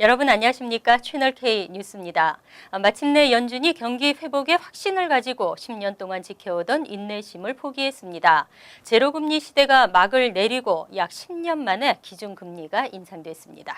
여러분 안녕하십니까? 채널K 뉴스입니다. 마침내 연준이 경기 회복에 확신을 가지고 10년 동안 지켜오던 인내심을 포기했습니다. 제로금리 시대가 막을 내리고 약 10년 만에 기준금리가 인상됐습니다.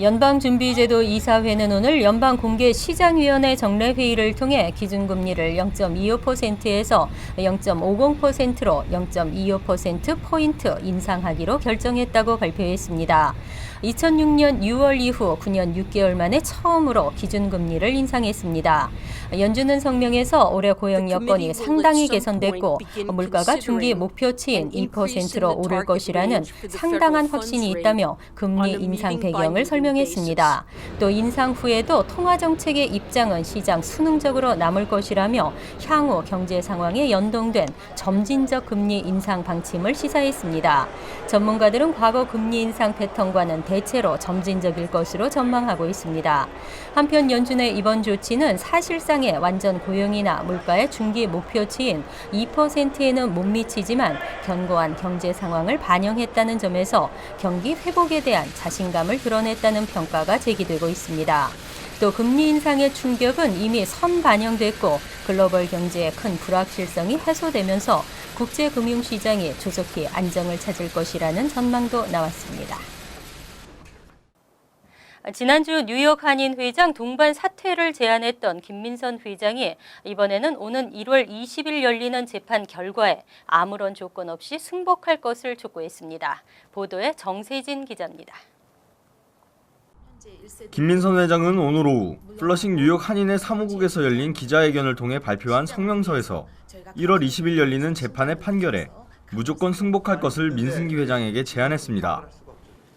연방준비제도 이사회는 오늘 연방공개시장위원회 정례회의를 통해 기준금리를 0.25%에서 0.50%로 0.25%포인트 인상하기로 결정했다고 발표했습니다. 2006년 6월 이후 9년 6개월 만에 처음으로 기준금리를 인상했습니다. 연준은 성명에서 올해 고용 여건이 상당히 개선됐고 물가가 중기 목표치인 2%로 오를 것이라는 상당한 확신이 있다며 금리 인상 배경을 설명했습니다. 또 인상 후에도 통화정책의 입장은 시장 순응적으로 남을 것이라며 향후 경제 상황에 연동된 점진적 금리 인상 방침을 시사했습니다. 전문가들은 과거 금리 인상 패턴과는 대체로 점진적일 것으로 전망하고 있습니다. 한편 연준의 이번 조치는 사실상의 완전 고용이나 물가의 중기 목표치인 2%에는 못 미치지만 견고한 경제 상황을 반영했다는 점에서 경기 회복에 대한 자신감을 드러냈다는 평가가 제기되고 있습니다. 또 금리 인상의 충격은 이미 선반영됐고 글로벌 경제의 큰 불확실성이 해소되면서 국제금융시장이 조속히 안정을 찾을 것이라는 전망도 나왔습니다. 지난주 뉴욕 한인 회장 동반 사퇴를 제안했던 김민선 회장이 이번에는 오는 1월 20일 열리는 재판 결과에 아무런 조건 없이 승복할 것을 촉구했습니다. 보도에 정세진 기자입니다. 김민선 회장은 오늘 오후 플러싱 뉴욕 한인회 사무국에서 열린 기자회견을 통해 발표한 성명서에서 1월 20일 열리는 재판의 판결에 무조건 승복할 것을 민승기 회장에게 제안했습니다.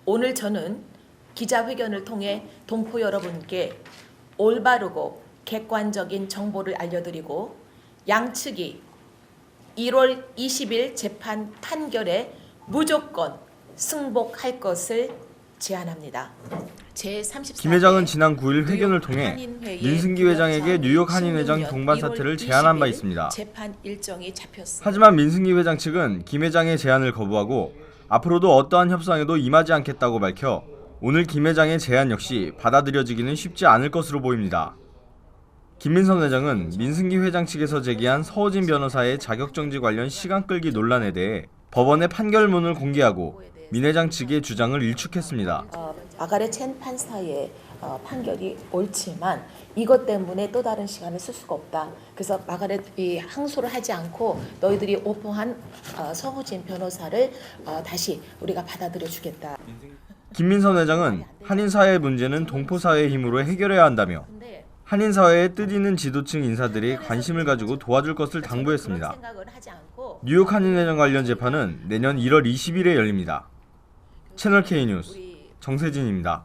오늘 저는 기자회견을 통해 동포 여러분께 올바르고 객관적인 정보를 알려드리고 양측이 1월 20일 재판 판결에 무조건 승복할 것을 제안합니다. 김 회장은 지난 9일 회견을 통해 민승기 회장에게 뉴욕 한인회장 동반 사퇴를 제안한 바 있습니다. 하지만 민승기 회장 측은 김 회장의 제안을 거부하고 앞으로도 어떠한 협상에도 임하지 않겠다고 밝혀 오늘 김 회장의 제안 역시 받아들여지기는 쉽지 않을 것으로 보입니다. 김민선 회장은 민승기 회장 측에서 제기한 서호진 변호사의 자격정지 관련 시간 끌기 논란에 대해 법원의 판결문을 공개하고 민 회장 측의 주장을 일축했습니다. 마가렛 첸 판사의 판결이 옳지만 이것 때문에 또 다른 시간을 쓸 수가 없다. 그래서 마가렛이 항소를 하지 않고 너희들이 오퍼한 서호진 변호사를 다시 우리가 받아들여 주겠다. 김민선 회장은 한인사회의 문제는 동포사회의 힘으로 해결해야 한다며 한인사회의 뜻있는 지도층 인사들이 관심을 가지고 도와줄 것을 당부했습니다. 뉴욕 한인회장 관련 재판은 내년 1월 20일에 열립니다. 채널K 뉴스 정세진입니다.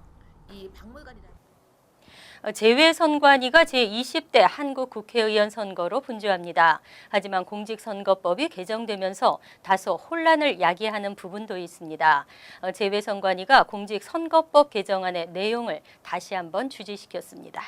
재외선관위가 제20대 한국 국회의원 선거로 분주합니다. 하지만 공직선거법이 개정되면서 다소 혼란을 야기하는 부분도 있습니다. 재외선관위가 공직선거법 개정안의 내용을 다시 한번 주지시켰습니다.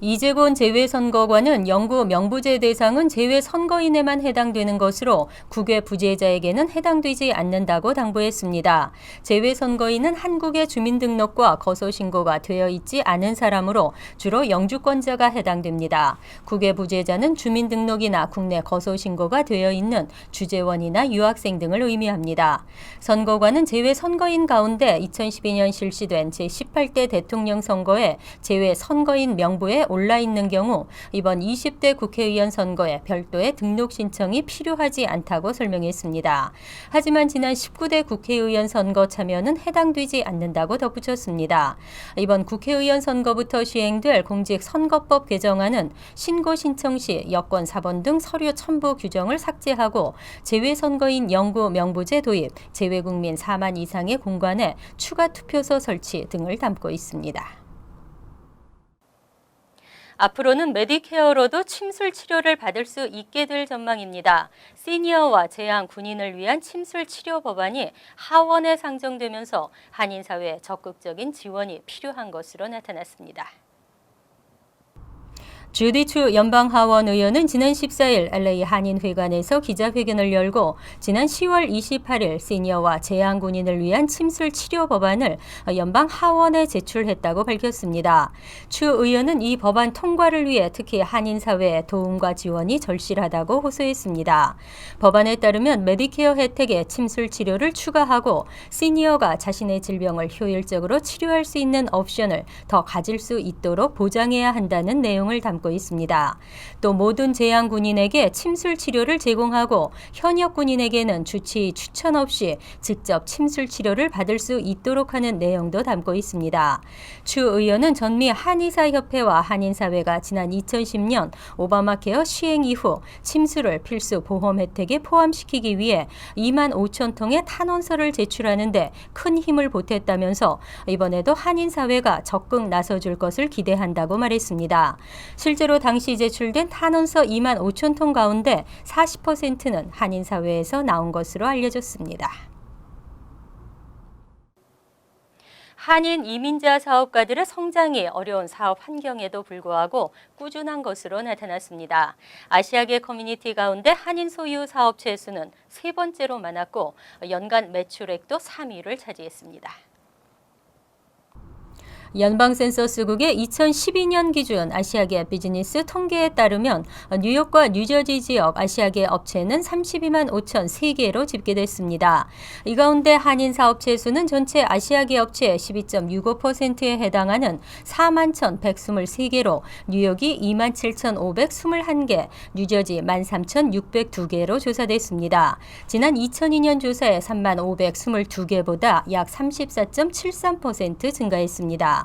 이재곤 재외선거관은 영구 명부제 대상은 재외선거인에만 해당되는 것으로 국외 부재자에게는 해당되지 않는다고 당부했습니다. 재외선거인은 한국의 주민등록과 거소신고가 되어 있지 않은 사람으로 주로 영주권자가 해당됩니다. 국외 부재자는 주민등록이나 국내 거소신고가 되어 있는 주재원이나 유학생 등을 의미합니다. 선거관은 재외선거인 가운데 2012년 실시된 제18대 대통령 선거에 재외선거인 명부에 올라 있는 경우 이번 20대 국회의원 선거에 별도의 등록 신청이 필요하지 않다고 설명했습니다. 하지만 지난 19대 국회의원 선거 참여는 해당되지 않는다고 덧붙였습니다. 이번 국회의원 선거부터 시행될 공직선거법 개정안은 신고 신청 시 여권 사본 등 서류 첨부 규정을 삭제하고 재외선거인 영구 명부제 도입, 재외국민 4만 이상의 공관에 추가 투표소 설치 등을 담고 있습니다. 앞으로는 메디케어로도 침술 치료를 받을 수 있게 될 전망입니다. 시니어와 재향 군인을 위한 침술 치료 법안이 하원에 상정되면서 한인사회에 적극적인 지원이 필요한 것으로 나타났습니다. 주디 추 연방하원 의원은 지난 14일 LA 한인회관에서 기자회견을 열고 지난 10월 28일 시니어와 재향군인을 위한 침술 치료 법안을 연방하원에 제출했다고 밝혔습니다. 추 의원은 이 법안 통과를 위해 특히 한인사회의 도움과 지원이 절실하다고 호소했습니다. 법안에 따르면 메디케어 혜택에 침술 치료를 추가하고 시니어가 자신의 질병을 효율적으로 치료할 수 있는 옵션을 더 가질 수 있도록 보장해야 한다는 내용을 담고 있습니다. 또 모든 재향 군인에게 침술 치료를 제공하고 현역 군인에게는 주치의 추천 없이 직접 침술 치료를 받을 수 있도록 하는 내용도 담고 있습니다. 추 의원은 전미 한의사협회와 한인사회가 지난 2010년 오바마 케어 시행 이후 침술을 필수 보험 혜택에 포함시키기 위해 2만 5천 통의 탄원서를 제출하는데 큰 힘을 보탰다면서 이번에도 한인사회가 적극 나서줄 것을 기대한다고 말했습니다. 실제로 당시 제출된 탄원서 2만 5천 통 가운데 40%는 한인사회에서 나온 것으로 알려졌습니다. 한인 이민자 사업가들의 성장이 어려운 사업 환경에도 불구하고 꾸준한 것으로 나타났습니다. 아시아계 커뮤니티 가운데 한인 소유 사업체 수는 3번째로 많았고 연간 매출액도 3위를 차지했습니다. 연방센서스국의 2012년 기준 아시아계 비즈니스 통계에 따르면 뉴욕과 뉴저지 지역 아시아계 업체는 32만 5,003개로 집계됐습니다. 이 가운데 한인 사업체 수는 전체 아시아계 업체의 12.65%에 해당하는 4만 1,123개로 뉴욕이 2만 7,521개, 뉴저지 13,602개로 조사됐습니다. 지난 2002년 조사에 3만 522개보다 약 34.73% 증가했습니다.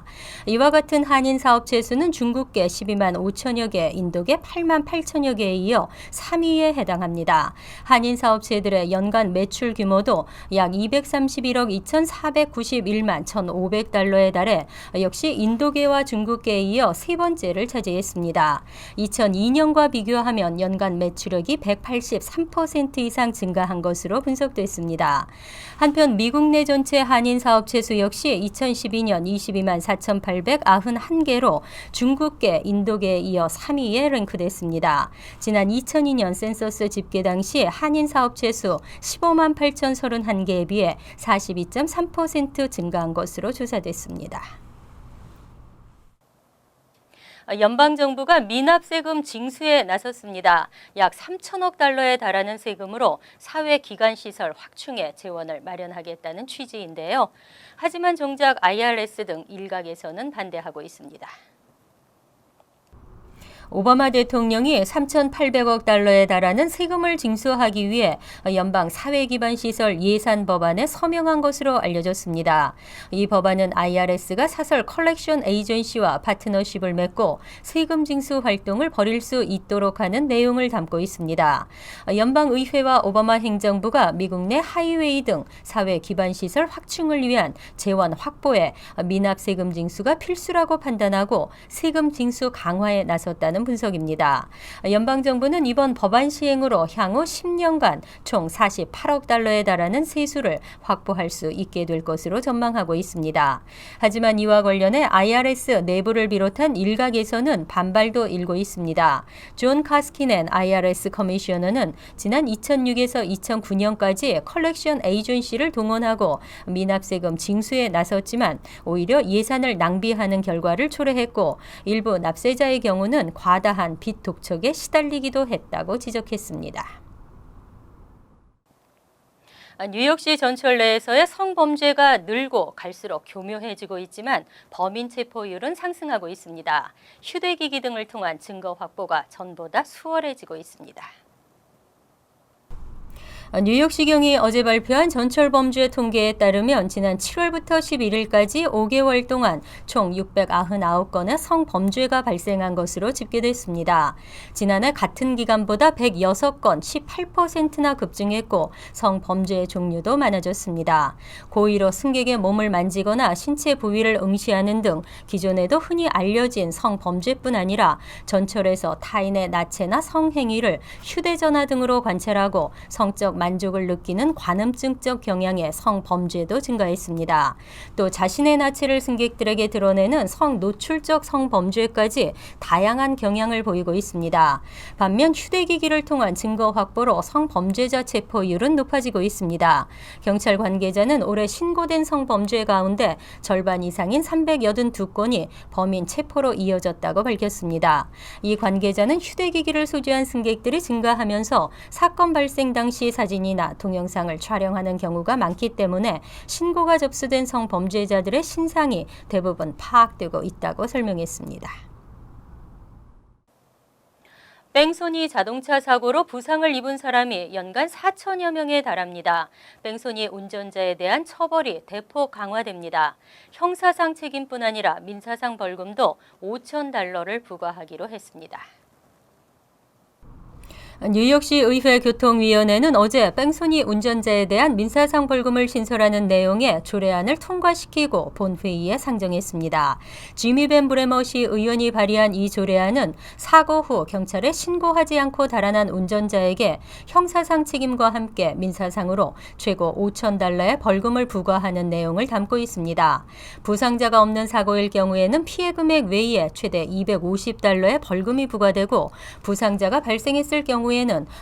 이와 같은 한인 사업체 수는 중국계 12만 5천여 개, 인도계 8만 8천여 개에 이어 3위에 해당합니다. 한인 사업체들의 연간 매출 규모도 약 231억 2,491만 1,500달러에 달해 역시 인도계와 중국계에 이어 세 번째를 차지했습니다. 2002년과 비교하면 연간 매출액이 183% 이상 증가한 것으로 분석됐습니다. 한편 미국 내 전체 한인 사업체 수 역시 2012년 22만 4,891개로 중국계, 인도계에 이어 3위에 랭크됐습니다. 지난 2002년 센서스 집계 당시 한인 사업체 수 15만 8,031개에 비해 42.3% 증가한 것으로 조사됐습니다. 연방정부가 미납세금 징수에 나섰습니다. 약 3천억 달러에 달하는 세금으로 사회기관시설 확충에 재원을 마련하겠다는 취지인데요. 하지만 정작 IRS 등 일각에서는 반대하고 있습니다. 오바마 대통령이 3,800억 달러에 달하는 세금을 징수하기 위해 연방 사회기반시설 예산 법안에 서명한 것으로 알려졌습니다. 이 법안은 IRS가 사설 컬렉션 에이전시와 파트너십을 맺고 세금 징수 활동을 벌일 수 있도록 하는 내용을 담고 있습니다. 연방의회와 오바마 행정부가 미국 내 하이웨이 등 사회기반시설 확충을 위한 재원 확보에 미납세금 징수가 필수라고 판단하고 세금 징수 강화에 나섰다는 분석입니다. 연방정부는 이번 법안 시행으로 향후 10년간 총 48억 달러에 달하는 세수를 확보할 수 있게 될 것으로 전망하고 있습니다. 하지만 이와 관련해 IRS 내부를 비롯한 일각에서는 반발도 일고 있습니다. 존 카스키넨 IRS 커미셔너는 지난 2006에서 2009년까지 컬렉션 에이전시를 동원하고 미납세금 징수에 나섰지만 오히려 예산을 낭비하는 결과를 초래했고 일부 납세자의 경우는 과다한 빚 독촉에 시달리기도 했다고 지적했습니다. 뉴욕시 전철 내에서의 성범죄가 늘고 갈수록 교묘해지고 있지만 범인 체포율은 상승하고 있습니다. 휴대기기 등을 통한 증거 확보가 전보다 수월해지고 있습니다. 뉴욕시경이 어제 발표한 전철 범죄 통계에 따르면 지난 7월부터 11일까지 5개월 동안 총 699건의 성범죄가 발생한 것으로 집계됐습니다. 지난해 같은 기간보다 106건, 18%나 급증했고 성범죄의 종류도 많아졌습니다. 고의로 승객의 몸을 만지거나 신체 부위를 응시하는 등 기존에도 흔히 알려진 성범죄뿐 아니라 전철에서 타인의 나체나 성행위를 휴대전화 등으로 관찰하고 성적 만족을 느끼는 관음증적 경향의 성범죄도 증가했습니다. 또 자신의 나체를 승객들에게 드러내는 성노출적 성범죄까지 다양한 경향을 보이고 있습니다. 반면 휴대기기를 통한 증거 확보로 성범죄자 체포율은 높아지고 있습니다. 경찰 관계자는 올해 신고된 성범죄 가운데 절반 이상인 382건이 범인 체포로 이어졌다고 밝혔습니다. 이 관계자는 휴대기기를 소지한 승객들이 증가하면서 사건 발생 당시 사진이나 동영상을 촬영하는 경우가 많기 때문에 신고가 접수된 성범죄자들의 신상이 대부분 파악되고 있다고 설명했습니다. 뺑소니 자동차 사고로 부상을 입은 사람이 연간 4천여 명에 달합니다. 뺑소니 운전자에 대한 처벌이 대폭 강화됩니다. 형사상 책임뿐 아니라 민사상 벌금도 $5,000를 부과하기로 했습니다. 뉴욕시 의회 교통위원회는 어제 뺑소니 운전자에 대한 민사상 벌금을 신설하는 내용의 조례안을 통과시키고 본회의에 상정했습니다. 지미 벤 브레머시 의원이 발의한 이 조례안은 사고 후 경찰에 신고하지 않고 달아난 운전자에게 형사상 책임과 함께 민사상으로 최고 $5,000의 벌금을 부과하는 내용을 담고 있습니다. 부상자가 없는 사고일 경우에는 피해 금액 외에 최대 $250의 벌금이 부과되고 부상자가 발생했을 경우에는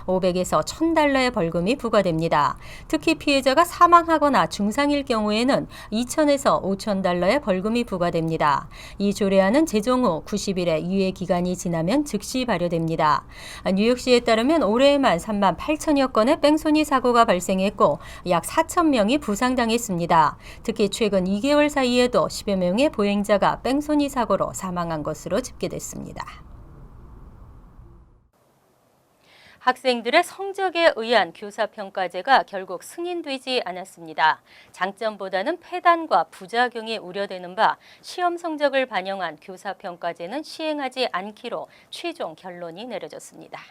500에서 $1,000의 벌금이 부과됩니다. 특히 피해자가 사망하거나 중상일 경우에는 $2,000에서 $5,000의 벌금이 부과됩니다. 이 조례안은 제정 후 90일의 유예 기간이 지나면 즉시 발효됩니다. 뉴욕시에 따르면 올해에만 38,000여 건의 뺑소니 사고가 발생했고 약 4,000명이 부상당했습니다. 특히 최근 2개월 사이에도 10여 명의 보행자가 뺑소니 사고로 사망한 것으로 집계됐습니다. 학생들의 성적에 의한 교사평가제가 결국 승인되지 않았습니다. 장점보다는 폐단과 부작용이 우려되는 바 시험 성적을 반영한 교사평가제는 시행하지 않기로 최종 결론이 내려졌습니다.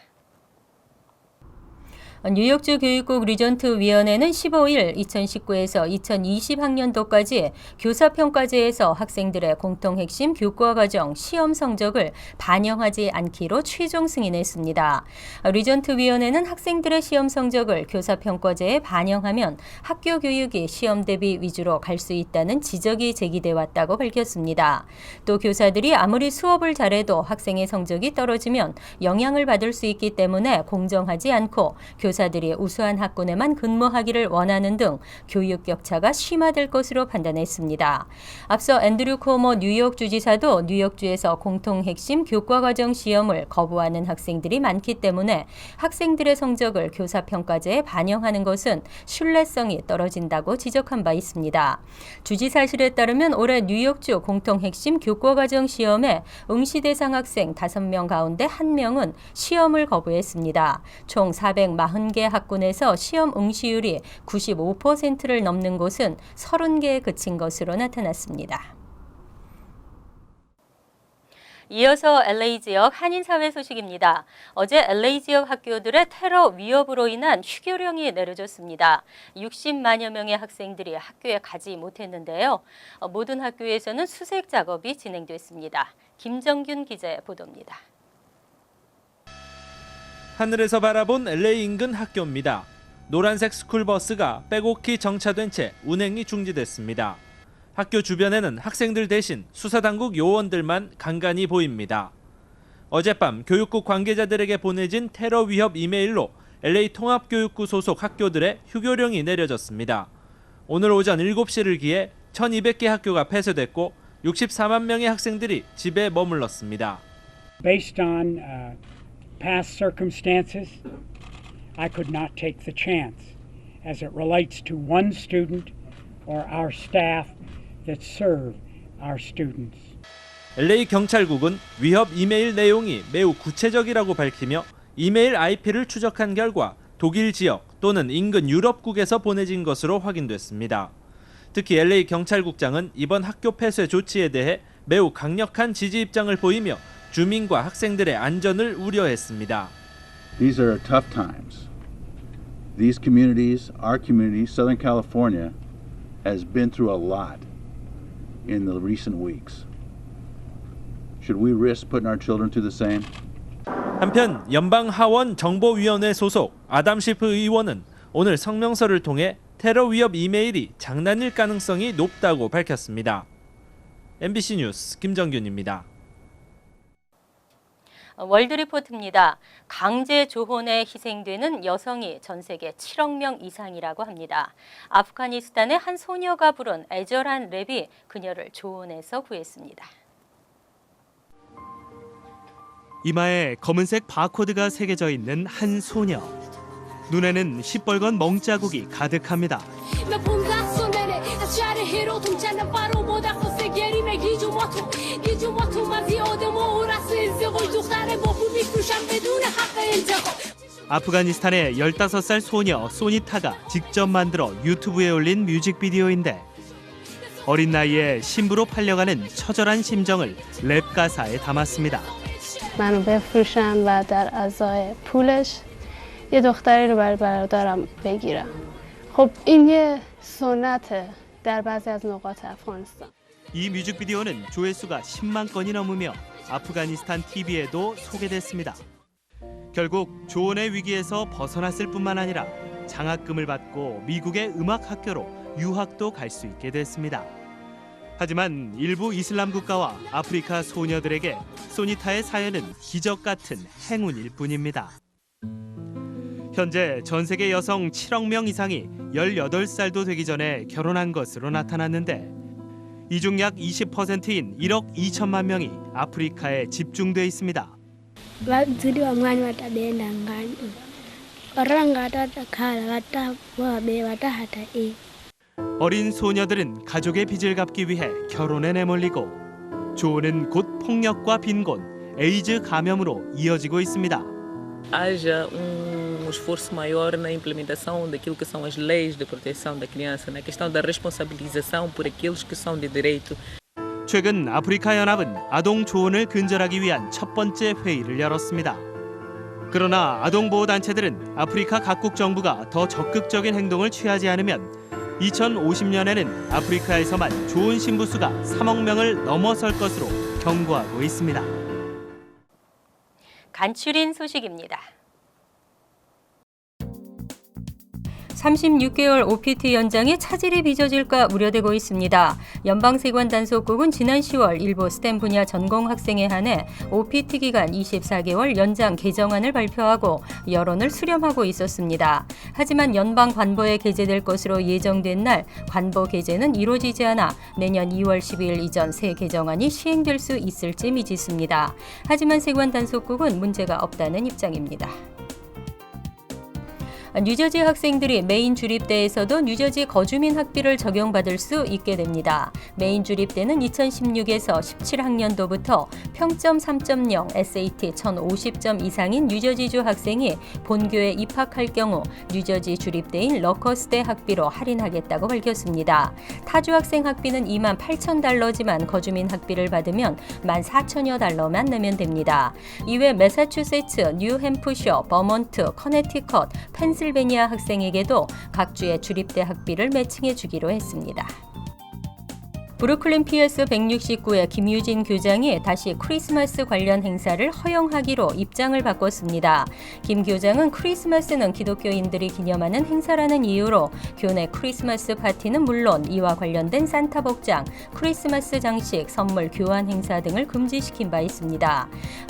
뉴욕주 교육국 리전트 위원회는 15일 2019에서 2020학년도까지 교사평가제에서 학생들의 공통 핵심 교과과정 시험 성적을 반영하지 않기로 최종 승인했습니다. 리전트 위원회는 학생들의 시험 성적을 교사평가제에 반영하면 학교 교육이 시험 대비 위주로 갈 수 있다는 지적이 제기돼 왔다고 밝혔습니다. 또 교사들이 아무리 수업을 잘해도 학생의 성적이 떨어지면 영향을 받을 수 있기 때문에 공정하지 않고 교사들이 우수한 학군에만 근무하기를 원하는 등 교육 격차가 심화될 것으로 판단했습니다. 앞서 앤드류 코모 뉴욕 주지사도 뉴욕주에서 공통 핵심 교과과정 시험을 거부하는 학생들이 많기 때문에 학생들의 성적을 교사평가제에 반영하는 것은 신뢰성이 떨어진다고 지적한 바 있습니다. 주지사실에 따르면 올해 뉴욕주 공통 핵심 교과과정 시험에 응시 대상 학생 5명 가운데 1명은 시험을 거부했습니다. 총 440개 학군에서 시험 응시율이 95%를 넘는 곳은 30개에 그친 것으로 나타났습니다. 이어서 LA 지역 한인사회 소식입니다. 어제 LA 지역 학교들의 테러 위협으로 인한 휴교령이 내려졌습니다. 60만여 명의 학생들이 학교에 가지 못했는데요. 모든 학교에서는 수색 작업이 진행됐습니다. 김정균 기자의 보도입니다. 하늘에서 바라본 LA 인근 학교입니다. 노란색 스쿨버스가 빼곡히 정차된 채 운행이 중지됐습니다. 학교 주변에는 학생들 대신 수사당국 요원들만 간간히 보입니다. 어젯밤 교육국 관계자들에게 보내진 테러 위협 이메일로 LA 통합교육구 소속 학교들의 휴교령이 내려졌습니다. 오늘 오전 7시를 기해 1,200개 학교가 폐쇄됐고 64만 명의 학생들이 집에 머물렀습니다. Based on past circumstances, I could not take the chance as it relates to one student or our staff that serve our students. LA 경찰국은 위협 이메일 내용이 매우 구체적이라고 밝히며 이메일 IP를 추적한 결과 독일 지역 또는 인근 유럽국에서 보내진 것으로 확인됐습니다. 특히 LA 경찰국장은 이번 학교 폐쇄 조치에 대해 매우 강력한 지지 입장을 보이며 주민과 학생들의 안전을 우려했습니다. These are tough times. These communities, our community, Southern California, has been through a lot in the recent weeks. Should we risk putting our children through the same? 한편 연방 하원 정보위원회 소속 아담 시프 의원은 오늘 성명서를 통해 테러 위협 이메일이 장난일 가능성이 높다고 밝혔습니다. MBC 뉴스 김정균입니다. 월드리포트입니다. 강제 조혼에 희생되는 여성이 전 세계 7억 명 이상이라고 합니다. 아프가니스탄의 한 소녀가 부른 애절한 랩이 그녀를 조혼해서 구했습니다. 이마에 검은색 바코드가 새겨져 있는 한 소녀. 눈에는 시뻘건 멍자국이 가득합니다. 아프가니스탄의 15살 소녀 소니타가 직접 만들어 유튜브에 올린 뮤직비디오인데 어린 나이에 신부로 팔려가는 처절한 심정을 랩 가사에 담았습니다. منو بفروشن و در ازای پولش یه دختری رو برای برادرم بگیرم. خب این یه سنته در بعضی از نقاط افغانستان. 이 뮤직비디오는 조회수가 10만 건이 넘으며 아프가니스탄 TV에도 소개됐습니다. 결국 조언의 위기에서 벗어났을 뿐만 아니라 장학금을 받고 미국의 음악학교로 유학도 갈 수 있게 됐습니다. 하지만 일부 이슬람 국가와 아프리카 소녀들에게 소니타의 사연은 기적 같은 행운일 뿐입니다. 현재 전 세계 여성 7억 명 이상이 18살도 되기 전에 결혼한 것으로 나타났는데 이 중 약 20%인 1억 2천만 명이 아프리카에 집중돼 있습니다. 어린 소녀들은 가족의 빚을 갚기 위해 결혼에 내몰리고 조언은 곧 폭력과 빈곤, 에이즈 감염으로 이어지고 있습니다. Haja esforço maior na implementação daquilo que são as leis de proteção da criança, na questão da responsabilização por aqueles que são de direito. 최근 아프리카 연합은 아동 조언을 근절하기 위한 첫 번째 회의를 열었습니다. 그러나 아동 보호 단체들은 아프리카 각국 정부가 더 적극적인 행동을 취하지 않으면 2050년에는 아프리카에서만 조언 신부 수가 3억 명을 넘어설 것으로 경고하고 있습니다. 간추린 소식입니다. 36개월 OPT 연장에 차질이 빚어질까 우려되고 있습니다. 연방세관단속국은 지난 10월 일부 스템 분야 전공 학생에 한해 OPT 기간 24개월 연장 개정안을 발표하고 여론을 수렴하고 있었습니다. 하지만 연방 관보에 게재될 것으로 예정된 날 관보 게재는 이루어지지 않아 내년 2월 12일 이전 새 개정안이 시행될 수 있을지 미지수입니다. 하지만 세관단속국은 문제가 없다는 입장입니다. 뉴저지 학생들이 메인 주립대에서도 뉴저지 거주민 학비를 적용받을 수 있게 됩니다. 메인 주립대는 2016에서 17학년도부터 평점 3.0, SAT 1050점 이상인 뉴저지주 학생이 본교에 입학할 경우 뉴저지 주립대인 러커스대 학비로 할인하겠다고 밝혔습니다. 타주 학생 학비는 28,000달러지만 거주민 학비를 받으면 14,000여 달러만 내면 됩니다. 이외 매사추세츠, 뉴햄프셔, 버몬트, 커네티컷, 펜실베니아 학생에게도 각 주의 주립대 학비를 매칭해 주기로 했습니다. 브루클린 PS 169의 김유진 교장이 다시 크리스마스 관련 행사를 허용하기로 입장을 바꿨습니다. 김 교장은 크리스마스는 기독교인들이 기념하는 행사라는 이유로 교내 크리스마스 파티는 물론 이와 관련된 산타 복장, 크리스마스 장식, 선물 교환 행사 등을 금지시킨 바 있습니다.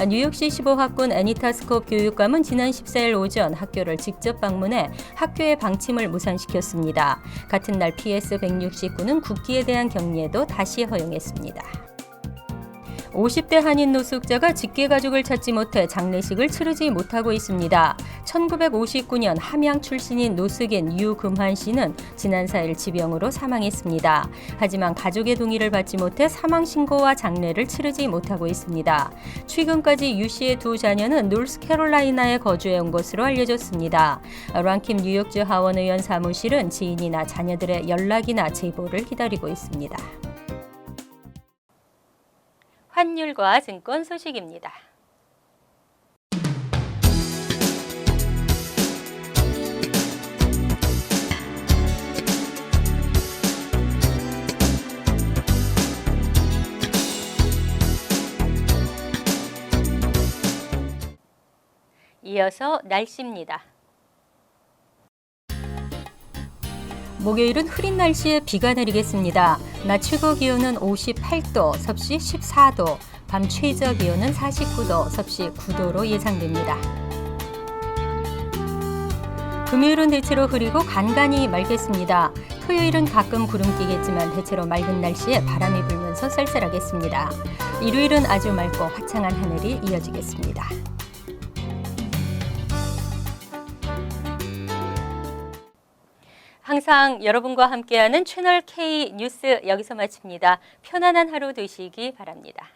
뉴욕시 15학군 애니타 스콥 교육감은 지난 14일 오전 학교를 직접 방문해 학교의 방침을 무산시켰습니다. 같은 날 PS 169는 국기에 대한 경례도 다시 허용했습니다. 50대 한인 노숙자가 직계가족을 찾지 못해 장례식을 치르지 못하고 있습니다. 1959년 함양 출신인 노숙인 유금환 씨는 지난 4일 지병으로 사망했습니다. 하지만 가족의 동의를 받지 못해 사망 신고와 장례를 치르지 못하고 있습니다. 최근까지 유 씨의 두 자녀는 노스캐롤라이나에 거주해 온 것으로 알려졌습니다. 랑킴 뉴욕주 하원 의원 사무실은 지인이나 자녀들의 연락이나 제보를 기다리고 있습니다. 환율과 증권 소식입니다. 이어서 날씨입니다. 목요일은 흐린 날씨에 비가 내리겠습니다. 낮 최고 기온은 58도, 섭씨 14도, 밤 최저 기온은 49도, 섭씨 9도로 예상됩니다. 금요일은 대체로 흐리고 간간히 맑겠습니다. 토요일은 가끔 구름 끼겠지만 대체로 맑은 날씨에 바람이 불면서 쌀쌀하겠습니다. 일요일은 아주 맑고 화창한 하늘이 이어지겠습니다. 항상 여러분과 함께하는 채널 K 뉴스 여기서 마칩니다. 편안한 하루 되시기 바랍니다.